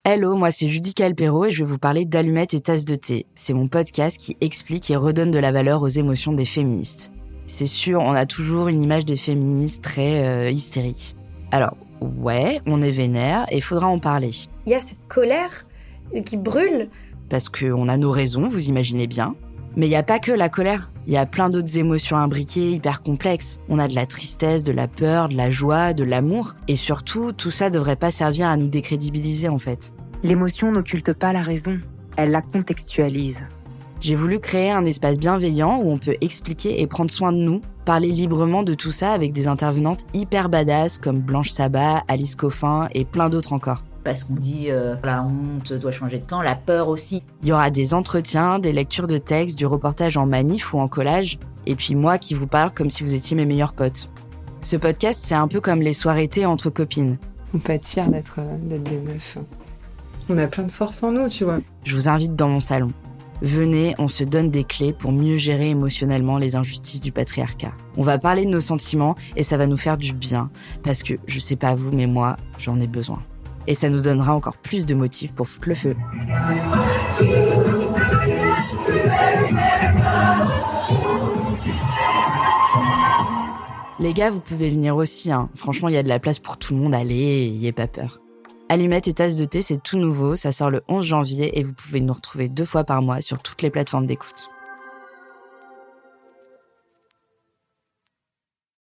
Hello, moi c'est Judy Calpero et je vais vous parler d'Allumettes et Tasses de thé. C'est mon podcast qui explique et redonne de la valeur aux émotions des féministes. C'est sûr, on a toujours une image des féministes très hystériques. Alors, ouais, on est vénère et il faudra en parler. Il y a cette colère qui brûle. Parce qu'on a nos raisons, vous imaginez bien. Mais il n'y a pas que la colère. Il y a plein d'autres émotions imbriquées, hyper complexes. On a de la tristesse, de la peur, de la joie, de l'amour. Et surtout, tout ça devrait pas servir à nous décrédibiliser en fait. L'émotion n'occulte pas la raison, elle la contextualise. J'ai voulu créer un espace bienveillant où on peut expliquer et prendre soin de nous, parler librement de tout ça avec des intervenantes hyper badass comme Blanche Sabat, Alice Coffin et plein d'autres encore. Parce qu'on dit la honte doit changer de camp, la peur aussi. Il y aura des entretiens, des lectures de textes, du reportage en manif ou en collage, et puis moi qui vous parle comme si vous étiez mes meilleurs potes. Ce podcast, c'est un peu comme les soirées thé entre copines. On peut être fiers d'être des meufs. On a plein de force en nous, tu vois. Je vous invite dans mon salon. Venez, on se donne des clés pour mieux gérer émotionnellement les injustices du patriarcat. On va parler de nos sentiments et ça va nous faire du bien, parce que, je sais pas vous, mais moi, j'en ai besoin. Et ça nous donnera encore plus de motifs pour foutre le feu. Les gars, vous pouvez venir aussi, hein. Franchement, il y a de la place pour tout le monde, allez, n'ayez pas peur. Allumettes et Tasses de thé, c'est tout nouveau, ça sort le 11 janvier et vous pouvez nous retrouver 2 fois par mois sur toutes les plateformes d'écoute.